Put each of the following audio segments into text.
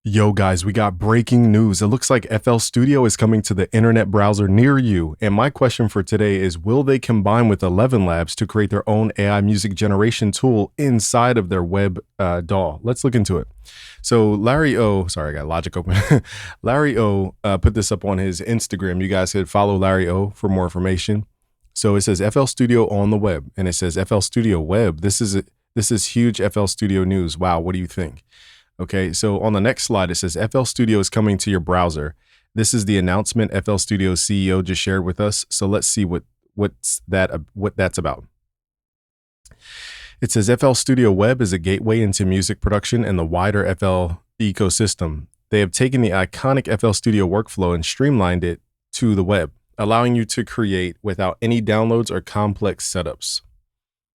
Yo guys, we got breaking news. It looks like FL Studio is coming to the internet browser near you. And my question for today is, will they combine with 11 Labs to create their own AI music generation tool inside of their web DAW? Let's look into it. So Larry O, sorry, I got Logic open. Larry O put this up on his Instagram. You guys could follow Larry O for more information. So it says FL Studio on the web, and it says FL Studio web. This is huge FL Studio news. Wow, what do you think? Okay, so on the next slide, it says FL Studio is coming to your browser. This is the announcement FL Studio CEO just shared with us. So let's see what that's about. It says FL Studio Web is a gateway into music production and the wider FL ecosystem. They have taken the iconic FL Studio workflow and streamlined it to the web, allowing you to create without any downloads or complex setups.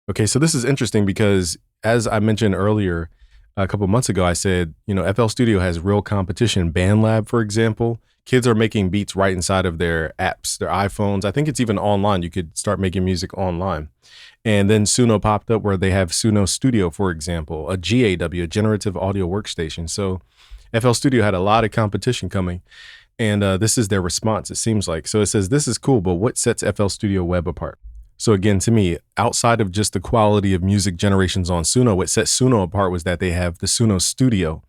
Okay, so this is interesting because, as I mentioned earlier, a couple months ago, I said, FL Studio has real competition. BandLab, for example, kids are making beats right inside of their apps, their iPhones. I think it's even online. You could start making music online. And then Suno popped up where they have Suno Studio, for example, a GAW, a generative audio workstation. So FL Studio had a lot of competition coming. And this is their response, it seems like. So it says, this is cool, but what sets FL Studio Web apart? So again, to me, outside of just the quality of music generations on Suno, what set Suno apart was that they have the Suno Studio,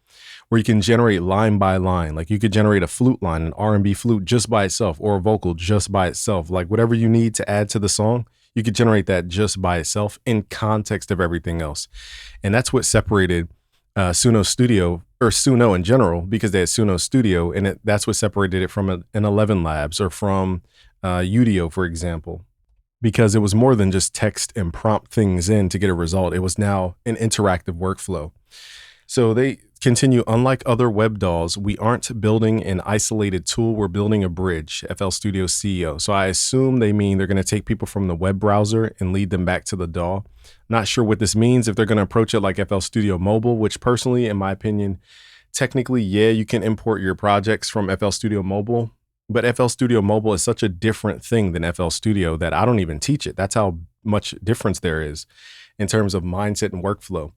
where you can generate line by line. Like you could generate a flute line, an R&B flute just by itself, or a vocal just by itself. Like whatever you need to add to the song, you could generate that just by itself in context of everything else. And that's what separated Suno Studio, or Suno in general, because they had Suno Studio, and that's what separated it from an 11 Labs or from Udio, for example. Because it was more than just text and prompt things in to get a result. It was now an interactive workflow. So they continue, unlike other web DAWs, we aren't building an isolated tool, we're building a bridge, FL Studio CEO. So I assume they mean they're gonna take people from the web browser and lead them back to the DAW. Not sure what this means, if they're gonna approach it like FL Studio Mobile, which personally, in my opinion, technically, yeah, you can import your projects from FL Studio Mobile, but FL Studio Mobile is such a different thing than FL Studio that I don't even teach it. That's how much difference there is in terms of mindset and workflow.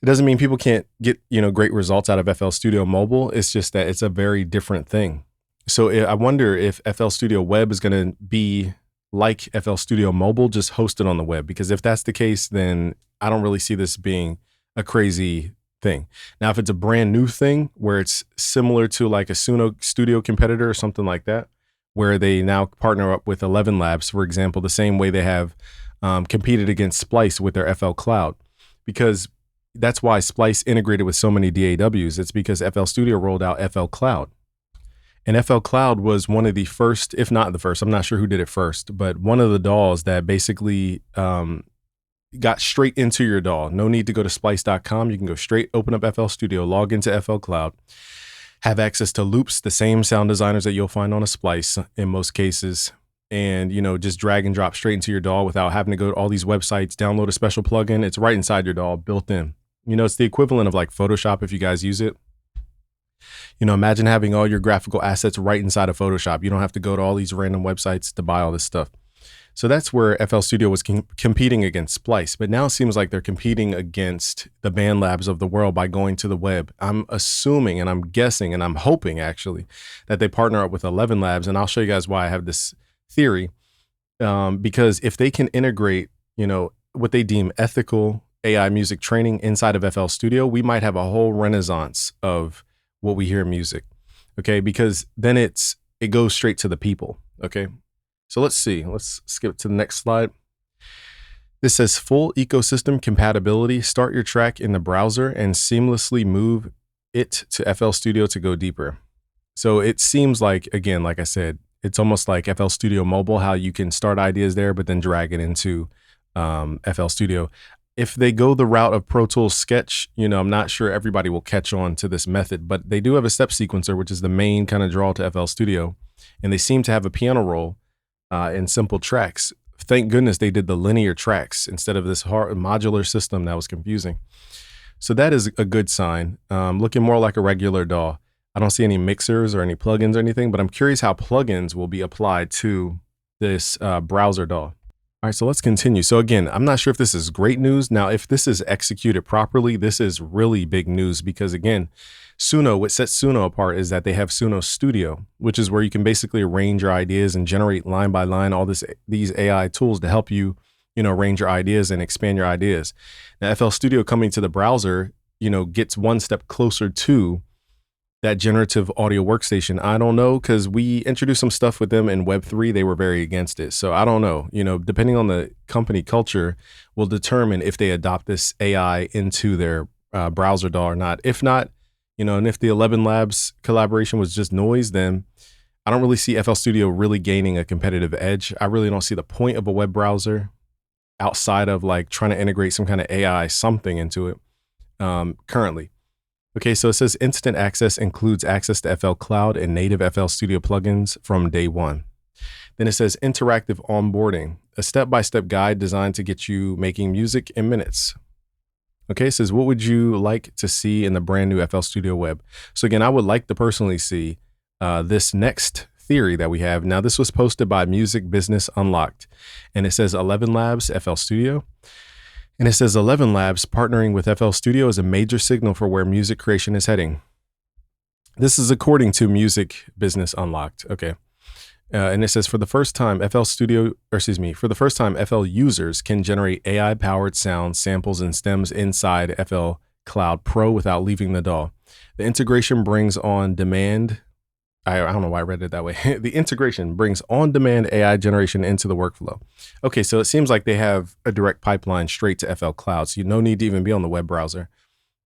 It doesn't mean people can't get, great results out of FL Studio Mobile. It's just that it's a very different thing. So I wonder if FL Studio Web is going to be like FL Studio Mobile, just hosted on the web. Because if that's the case, then I don't really see this being a crazy thing. Now, if it's a brand new thing where it's similar to like a Suno Studio competitor or something like that, where they now partner up with 11 Labs, for example, the same way they have competed against Splice with their FL Cloud, because that's why Splice integrated with so many DAWs. It's because FL Studio rolled out FL Cloud. And FL Cloud was one of the first, if not the first, I'm not sure who did it first, but one of the DAWs that basically got straight into your DAW. No need to go to splice.com. You can go straight, open up FL Studio, log into FL Cloud, have access to loops, the same sound designers that you'll find on a Splice in most cases, and just drag and drop straight into your DAW without having to go to all these websites, download a special plugin. It's right inside your DAW, built in. It's the equivalent of like Photoshop if you guys use it. Imagine having all your graphical assets right inside of Photoshop. You don't have to go to all these random websites to buy all this stuff. So that's where FL Studio was competing against Splice, but now it seems like they're competing against the BandLabs of the world by going to the web. I'm assuming, and I'm guessing, and I'm hoping actually, that they partner up with 11 Labs, and I'll show you guys why I have this theory. Because if they can integrate, what they deem ethical AI music training inside of FL Studio, we might have a whole renaissance of what we hear in music. Okay, because then it goes straight to the people. Okay. So let's see, let's skip to the next slide. This says full ecosystem compatibility. Start your track in the browser and seamlessly move it to FL Studio to go deeper. So it seems like, again, like I said, it's almost like FL Studio Mobile, how you can start ideas there, but then drag it into FL Studio. If they go the route of Pro Tools Sketch, I'm not sure everybody will catch on to this method, but they do have a step sequencer, which is the main kind of draw to FL Studio. And they seem to have a piano roll in simple tracks. Thank goodness they did the linear tracks instead of this hard modular system that was confusing. So that is a good sign. Looking more like a regular DAW. I don't see any mixers or any plugins or anything, but I'm curious how plugins will be applied to this browser DAW. All right, so let's continue. So again, I'm not sure if this is great news. Now, if this is executed properly, this is really big news because again, Suno, what sets Suno apart is that they have Suno Studio, which is where you can basically arrange your ideas and generate line by line all these AI tools to help you, arrange your ideas and expand your ideas. Now, FL Studio coming to the browser, gets one step closer to that generative audio workstation. I don't know, because we introduced some stuff with them in Web3. They were very against it. So I don't know, depending on the company culture will determine if they adopt this AI into their browser DAW or not. If not, and if the 11 Labs collaboration was just noise, then I don't really see FL Studio really gaining a competitive edge. I really don't see the point of a web browser outside of like trying to integrate some kind of AI something into it currently. Okay, so it says instant access includes access to FL Cloud and native FL Studio plugins from day one. Then it says interactive onboarding, a step-by-step guide designed to get you making music in minutes. Okay, it says, what would you like to see in the brand new FL Studio Web? So again, I would like to personally see this next theory that we have. Now, this was posted by Music Business Unlocked, and it says 11 Labs FL Studio. And it says 11 Labs partnering with FL Studio is a major signal for where music creation is heading. This is according to Music Business Unlocked. Okay. And it says for the first time, FL users can generate AI-powered sounds, samples, and stems inside FL Cloud Pro without leaving the DAW. The integration brings on demand. I don't know why I read it that way. The integration brings on-demand AI generation into the workflow. Okay, so it seems like they have a direct pipeline straight to FL Cloud, so you no need to even be on the web browser.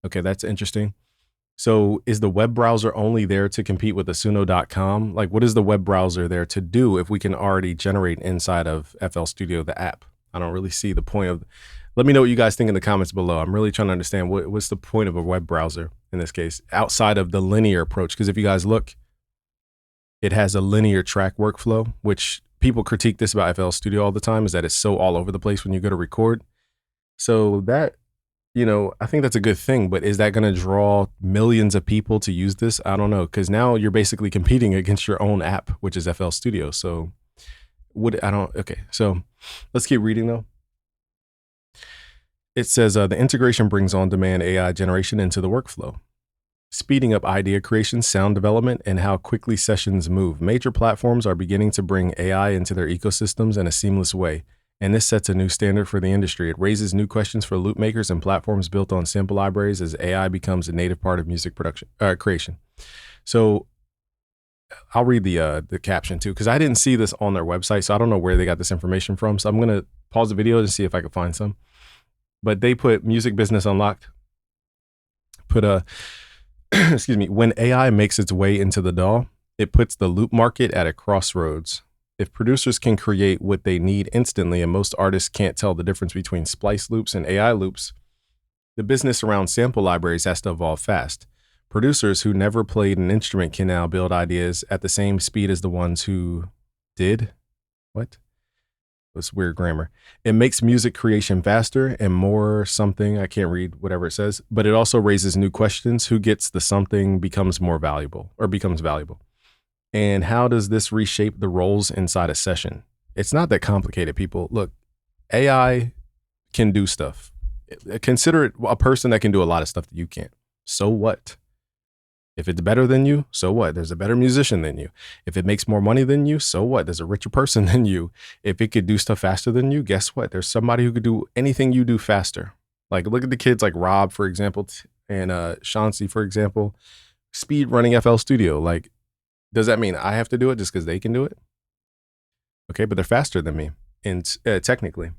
Okay, that's interesting. So is the web browser only there to compete with the Suno.com? Like, what is the web browser there to do if we can already generate inside of FL Studio, the app? I don't really see the point of. Let me know what you guys think in the comments below. I'm really trying to understand what's the point of a web browser in this case, outside of the linear approach. Because if you guys look, it has a linear track workflow, which people critique this about FL Studio all the time, is that it's so all over the place when you go to record. So that, I think that's a good thing, but is that going to draw millions of people to use this? I don't know, because now you're basically competing against your own app, which is FL Studio. So okay, so let's keep reading though. It says the integration brings on-demand AI generation into the workflow, speeding up idea creation, sound development, and how quickly sessions move. Major platforms are beginning to bring AI into their ecosystems in a seamless way, and this sets a new standard for the industry. It raises new questions for loop makers and platforms built on sample libraries as AI becomes a native part of music production creation. So I'll read the caption too, because I didn't see this on their website, so I don't know where they got this information from. So I'm going to pause the video and see if I can find some. But they put Music Business Unlocked, put a excuse me, when AI makes its way into the DAW, it puts the loop market at a crossroads. If producers can create what they need instantly, and most artists can't tell the difference between splice loops and AI loops, the business around sample libraries has to evolve fast. Producers who never played an instrument can now build ideas at the same speed as the ones who did. What? It's weird grammar. It makes music creation faster and more something. I can't read whatever it says, but it also raises new questions. Who gets the something becomes more valuable or becomes valuable? And how does this reshape the roles inside a session? It's not that complicated, people. Look, AI can do stuff. Consider it a person that can do a lot of stuff that you can't. So what? If it's better than you, so what? There's a better musician than you. If it makes more money than you, so what? There's a richer person than you. If it could do stuff faster than you, guess what? There's somebody who could do anything you do faster. Like, look at the kids like Rob, for example, and Chauncey, for example, speed running FL Studio. Like, does that mean I have to do it just because they can do it? Okay, but they're faster than me, and technically.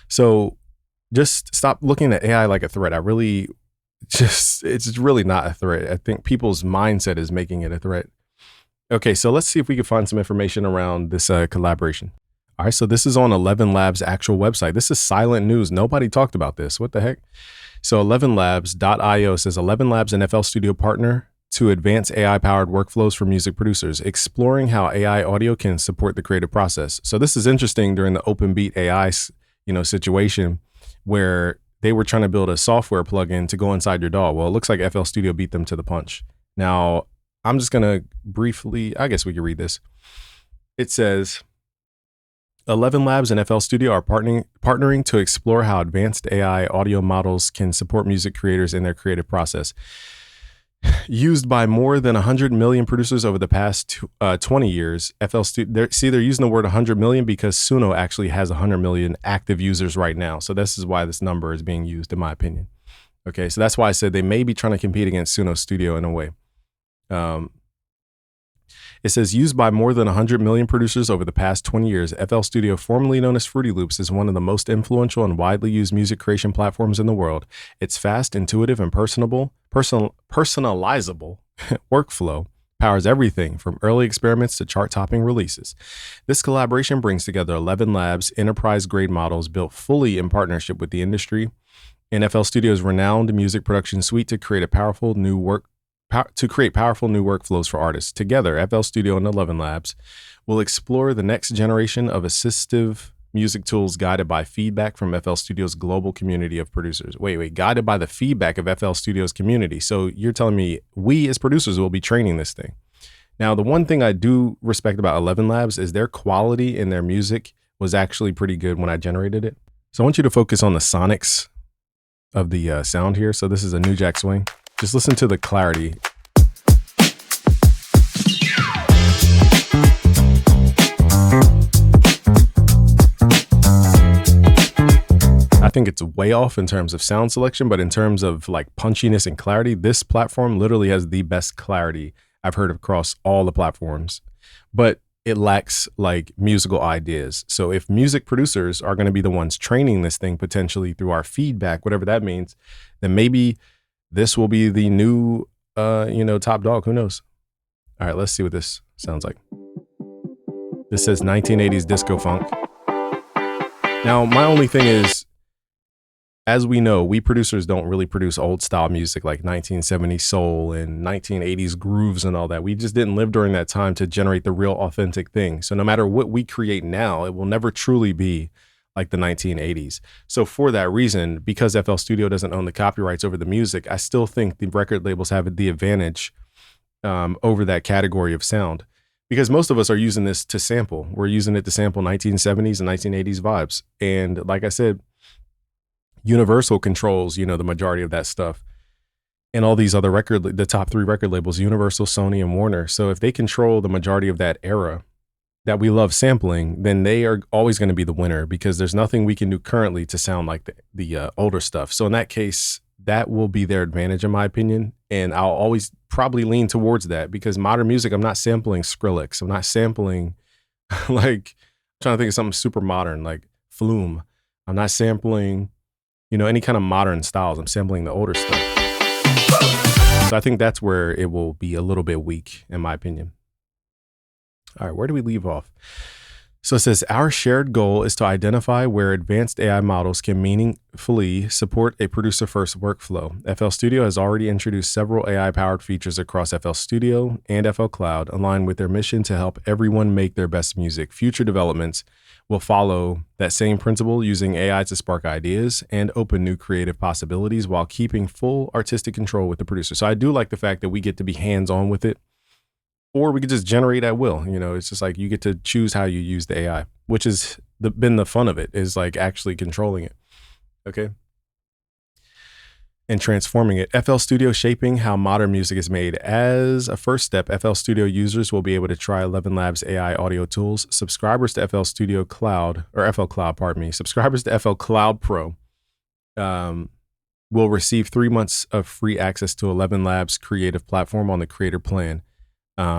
So just stop looking at AI like a threat. It's really not a threat. I think people's mindset is making it a threat. Okay, so let's see if we can find some information around this collaboration. All right, so this is on 11 Labs' actual website. This is silent news. Nobody talked about this. What the heck? So 11labs.io says 11 Labs and FL Studio partner to advance AI-powered workflows for music producers, exploring how AI audio can support the creative process. So this is interesting during the OpenBeat AI, situation where they were trying to build a software plugin to go inside your DAW. Well, it looks like FL Studio beat them to the punch. Now, I'm just going to briefly, I guess we can read this. It says, 11 Labs and FL Studio are partnering to explore how advanced AI audio models can support music creators in their creative process. Used by more than 100 million producers over the past 20 years, FL Studio, they're using the word 100 million because Suno actually has 100 million active users right now. So this is why this number is being used, in my opinion. Okay, so that's why I said they may be trying to compete against Suno Studio in a way. It says used by more than 100 million producers over the past 20 years, FL Studio, formerly known as Fruity Loops, is one of the most influential and widely used music creation platforms in the world. Its fast, intuitive, and personalizable workflow powers everything from early experiments to chart-topping releases. This collaboration brings together 11 Labs, enterprise-grade models built fully in partnership with the industry, and FL Studio's renowned music production suite to create powerful new workflows for artists. Together, FL Studio and 11 Labs will explore the next generation of assistive music tools guided by feedback from FL Studio's global community of producers. Wait, guided by the feedback of FL Studio's community. So you're telling me we as producers will be training this thing. Now, the one thing I do respect about 11 Labs is their quality in their music was actually pretty good when I generated it. So I want you to focus on the sonics of the sound here. So this is a New Jack Swing. Just listen to the clarity. I think it's way off in terms of sound selection, but in terms of like punchiness and clarity, this platform literally has the best clarity I've heard across all the platforms, but it lacks like musical ideas. So if music producers are going to be the ones training this thing potentially through our feedback, whatever that means, then maybe this will be the new, top dog. Who knows? All right, let's see what this sounds like. This says 1980s disco funk. Now, my only thing is, as we know, we producers don't really produce old style music like 1970s soul and 1980s grooves and all that. We just didn't live during that time to generate the real authentic thing. So no matter what we create now, it will never truly be like the 1980s. So for that reason, because FL Studio doesn't own the copyrights over the music, I still think the record labels have the advantage over that category of sound, because most of us are using this to sample. We're using it to sample 1970s and 1980s vibes. And like I said, Universal controls, the majority of that stuff. And all these other the top 3 record labels, Universal, Sony, and Warner. So if they control the majority of that era that we love sampling, then they are always going to be the winner, because there's nothing we can do currently to sound like the older stuff. So in that case, that will be their advantage, in my opinion. And I'll always probably lean towards that, because modern music, I'm not sampling Skrillex. I'm not sampling like, I'm trying to think of something super modern, like Flume. I'm not sampling, any kind of modern styles. I'm sampling the older stuff. So I think that's where it will be a little bit weak, in my opinion. All right, where do we leave off? So it says, our shared goal is to identify where advanced AI models can meaningfully support a producer-first workflow. FL Studio has already introduced several AI-powered features across FL Studio and FL Cloud, aligned with their mission to help everyone make their best music. Future developments will follow that same principle, using AI to spark ideas and open new creative possibilities while keeping full artistic control with the producer. So I do like the fact that we get to be hands-on with it, or we could just generate at will. It's just like you get to choose how you use the AI, which has been the fun of it, is like actually controlling it. Okay. And transforming it. FL Studio shaping how modern music is made. As a first step, FL Studio users will be able to try 11 Labs AI audio tools. Subscribers to FL Studio Cloud, or FL Cloud, subscribers to FL Cloud Pro will receive 3 months of free access to 11 Labs creative platform on the creator plan,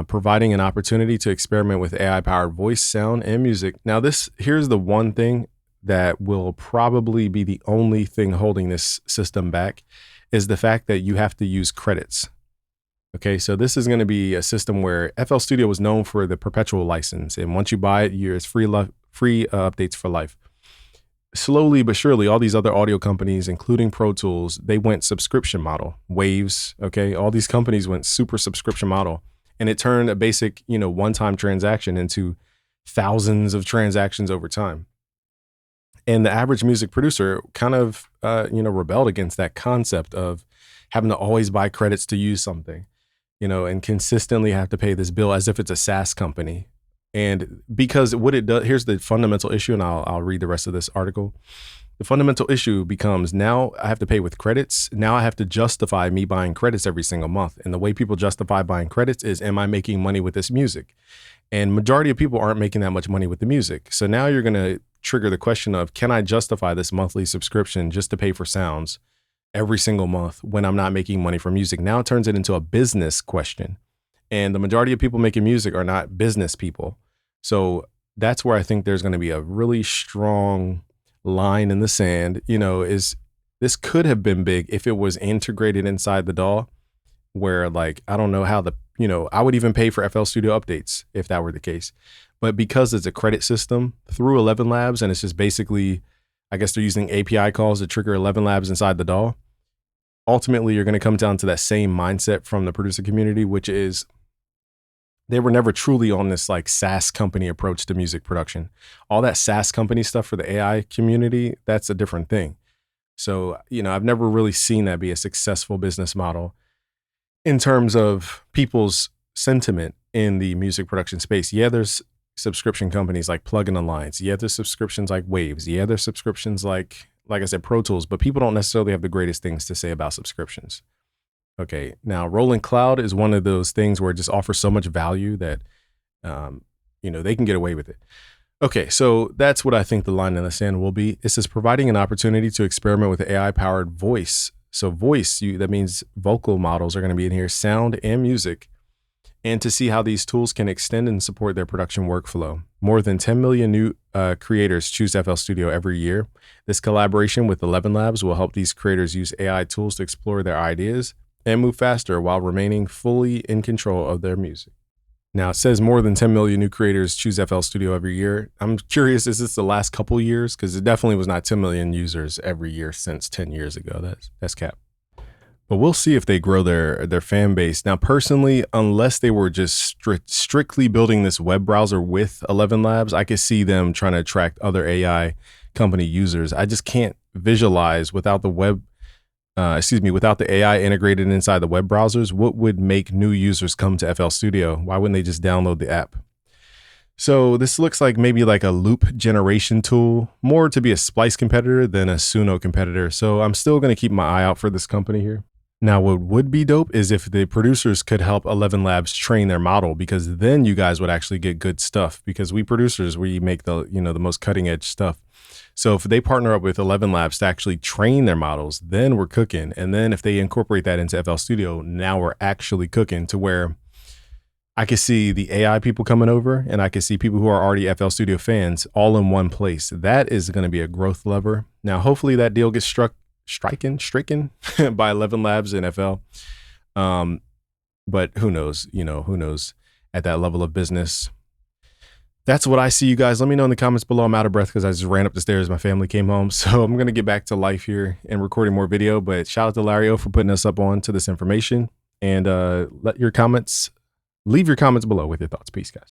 providing an opportunity to experiment with AI-powered voice, sound, and music. Now, here's the one thing that will probably be the only thing holding this system back, is the fact that you have to use credits. Okay, so this is going to be a system where FL Studio was known for the perpetual license, and once you buy it, it's free updates for life. Slowly but surely, all these other audio companies, including Pro Tools, they went subscription model. Waves, okay, all these companies went super subscription model, and it turned a basic, one-time transaction into thousands of transactions over time. And the average music producer kind of, rebelled against that concept of having to always buy credits to use something, and consistently have to pay this bill as if it's a SaaS company. And because what it does, here's the fundamental issue, and I'll read the rest of this article. The fundamental issue becomes now I have to pay with credits. Now I have to justify me buying credits every single month. And the way people justify buying credits is, am I making money with this music? And majority of people aren't making that much money with the music. So now you're going to trigger the question of, can I justify this monthly subscription just to pay for sounds every single month when I'm not making money from music? Now it turns it into a business question. And the majority of people making music are not business people. So that's where I think there's going to be a really strong line in the sand, is this could have been big if it was integrated inside the DAW, where like, I don't know how I would even pay for FL Studio updates if that were the case. But because it's a credit system through 11 Labs, and it's just basically, I guess they're using API calls to trigger 11 Labs inside the DAW, ultimately you're going to come down to that same mindset from the producer community, which is they were never truly on this like SaaS company approach to music production. All that SaaS company stuff for the AI community, that's a different thing. So, I've never really seen that be a successful business model in terms of people's sentiment in the music production space. Yeah, there's subscription companies like Plugin Alliance. Yeah, there's subscriptions like Waves. Yeah, there's subscriptions like I said, Pro Tools, but people don't necessarily have the greatest things to say about subscriptions. Okay, now Rolling Cloud is one of those things where it just offers so much value that, they can get away with it. Okay, so that's what I think the line in the sand will be. It says providing an opportunity to experiment with AI-powered voice. So voice, that means vocal models are going to be in here, sound and music, and to see how these tools can extend and support their production workflow. More than 10 million new creators choose FL Studio every year. This collaboration with 11 Labs will help these creators use AI tools to explore their ideas and move faster while remaining fully in control of their music. Now it says more than 10 million new creators choose FL Studio every year. I'm curious, is this the last couple years? Because it definitely was not 10 million users every year since 10 years ago. That's cap. But we'll see if they grow their fan base. Now, personally, unless they were just strictly building this web browser with 11 Labs, I could see them trying to attract other AI company users. I just can't visualize without the without the AI integrated inside the web browsers, what would make new users come to FL Studio? Why wouldn't they just download the app? So this looks like maybe like a loop generation tool, more to be a splice competitor than a Suno competitor. So I'm still going to keep my eye out for this company here. Now, what would be dope is if the producers could help 11 Labs train their model, because then you guys would actually get good stuff, because we producers, we make the most cutting edge stuff. So if they partner up with 11 Labs to actually train their models, then we're cooking. And then if they incorporate that into FL Studio, now we're actually cooking, to where I could see the AI people coming over and I could see people who are already FL Studio fans all in one place. That is going to be a growth lever. Now, hopefully that deal gets stricken by 11 Labs and FL. But who knows, who knows at that level of business. That's what I see, you guys. Let me know in the comments below. I'm out of breath because I just ran up the stairs. My family came home. So I'm going to get back to life here and recording more video. But shout out to Larry O for putting us up on to this information. And leave your comments below with your thoughts. Peace, guys.